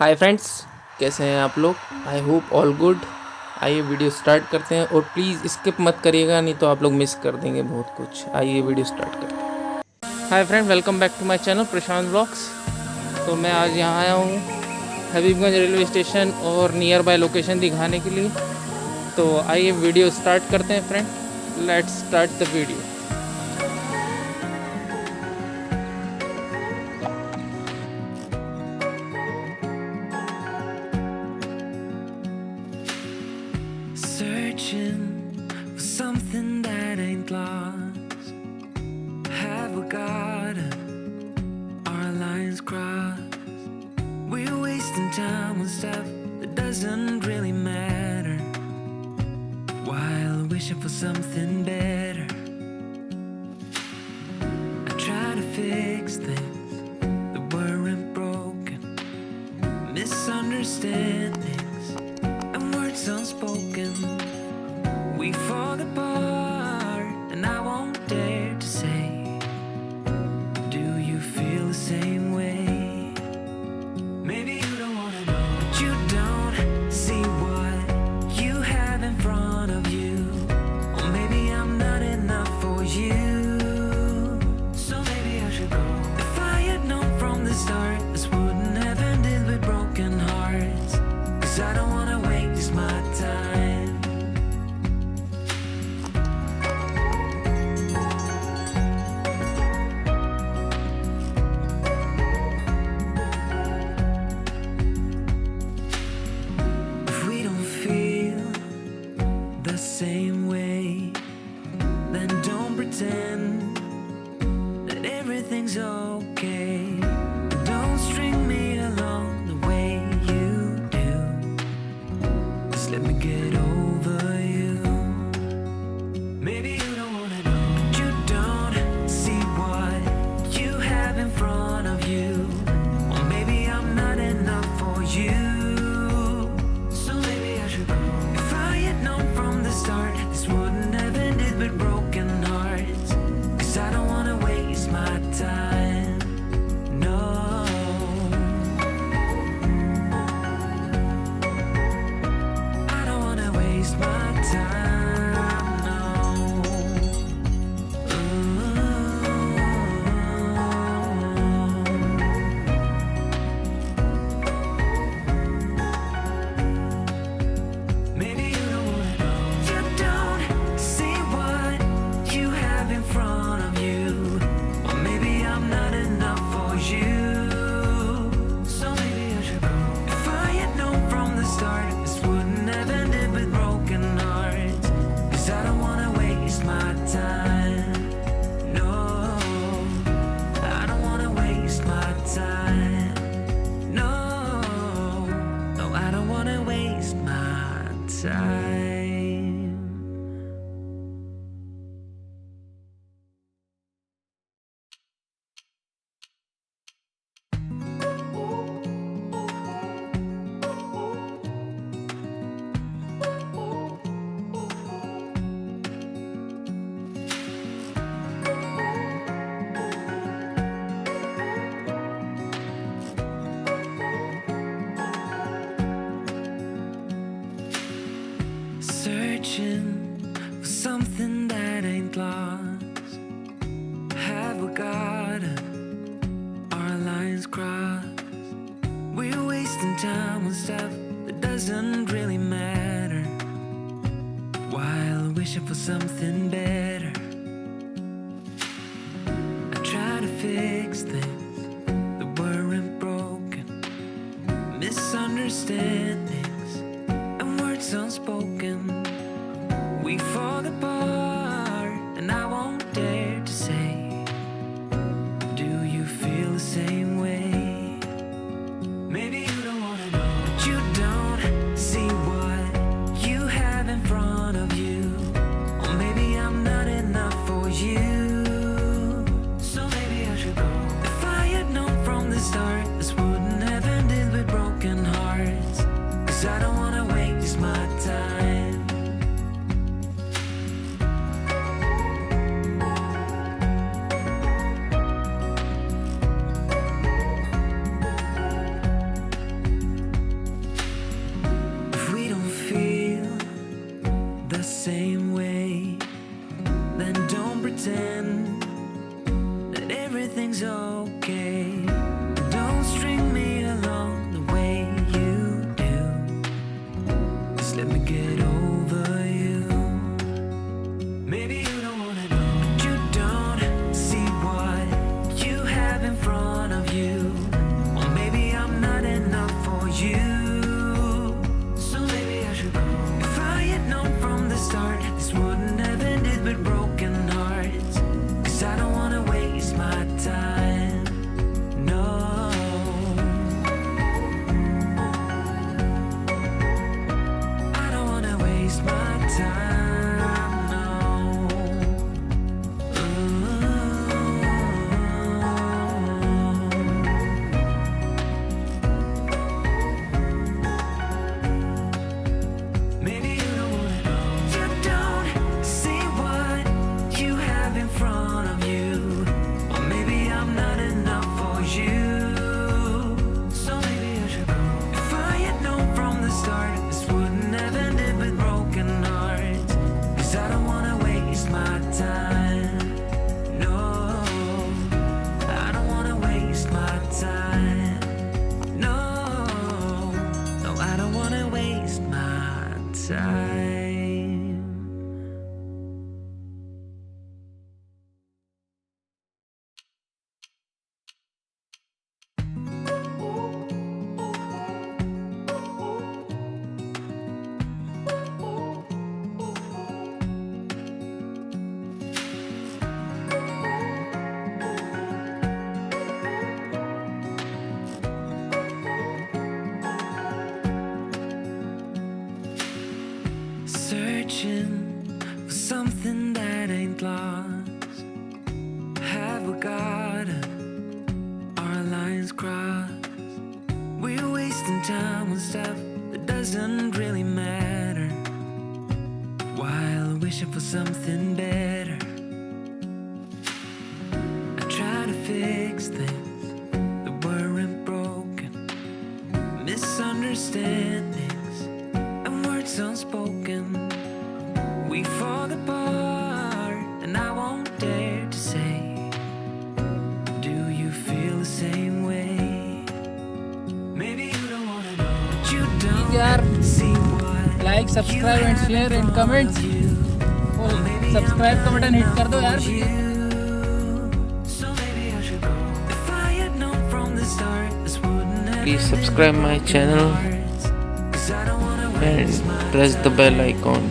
Hi friends, कैसे हैं आप लोग। I hope all good. आइए वीडियो स्टार्ट करते हैं और प्लीज़ स्किप मत करिएगा, नहीं तो आप लोग मिस कर देंगे बहुत कुछ। आइए वीडियो स्टार्ट करते हैं। Hi friend, welcome back to my channel Prashant blogs. तो मैं आज यहाँ आया हूँ हबीबगंज रेलवे स्टेशन और नियर बाय लोकेशन दिखाने के लिए। तो आइए वीडियो स्टार्ट करते हैं friend, let's start the video. Searching for something that ain't lost. Have we got our lines crossed? We're wasting time on stuff that doesn't really matter, while wishing for something better. I try to fix things that weren't broken, misunderstandings and words unspoken. We fall apart and I won't dare to say, do you feel the same way? Maybe you don't wanna know, but you don't see what you have in front of you. Or maybe I'm not enough for you, so maybe I should go. If I had known from the start, this wouldn't have ended with broken hearts. 'Cause I don't wanna waste my time. If we don't feel the same way, then don't pretend that everything's okay. Don't string me along the way you do. Just let me get over you. Maybe you don't wanna know, but you don't see what you have in front of you. Or maybe I'm not enough for you, so maybe I should go. If I had known from the start, this wouldn't have ended with broken hearts. 'Cause I don't wanna waste my time. No, I don't wanna waste my time. No. Maybe you don't wanna know, you don't see what you have in front of you. Or maybe I'm not enough for you, so maybe I should go. If I had known from the start, this wouldn't have ended with broken hearts. 'Cause I don't wanna waste my time. No, I don't wanna waste my time. No, no, I don't wanna waste my time. Searching for something that ain't lost. Have we got our lines crossed? We're wasting time on stuff that doesn't really matter, while wishing for something better. I try to fix things that weren't broken, misunderstandings and words unspoken. We fall apart and I won't dare to say, do you feel the same way? Maybe you don't wanna know, but you don't see what you have in front of you. Or maybe I'm not enough for you, so maybe I should go. If I had known from the start, this wouldn't have ended with broken hearts. 'Cause I don't wanna waste my time. everything's okay. Don't string me along the way you do. Just let me get over you. Maybe you don't wanna know, but you don't see what you have in front of you. Or maybe I'm not enough for you. So maybe I should go. If I had known from the start, this wouldn't have ended with broken hearts. 'Cause I don't wanna waste my time. No, I don't wanna waste my time. No. Maybe you don't wanna know. You don't see what you have in front of you. Or maybe I'm not enough for you. So maybe I should go. If I had known from the start, this wouldn't have ended with broken hearts. 'Cause I don't wanna waste my time. No, I don't wanna waste my time. No, no, I don't wanna waste my time. Searching for something that ain't lost. Have we got it? Our lines crossed. We're wasting time on stuff that doesn't really matter, while wishing for something better. I try to fix things that weren't broken, misunderstandings and words unspoken. We fall apart, and I won't dare to say, do you feel the same way? Maybe you don't wanna know, but you यार, don't see what like subscribe and share and comments. Subscribe का button hit कर दो यार। Please subscribe my channel and press the bell icon.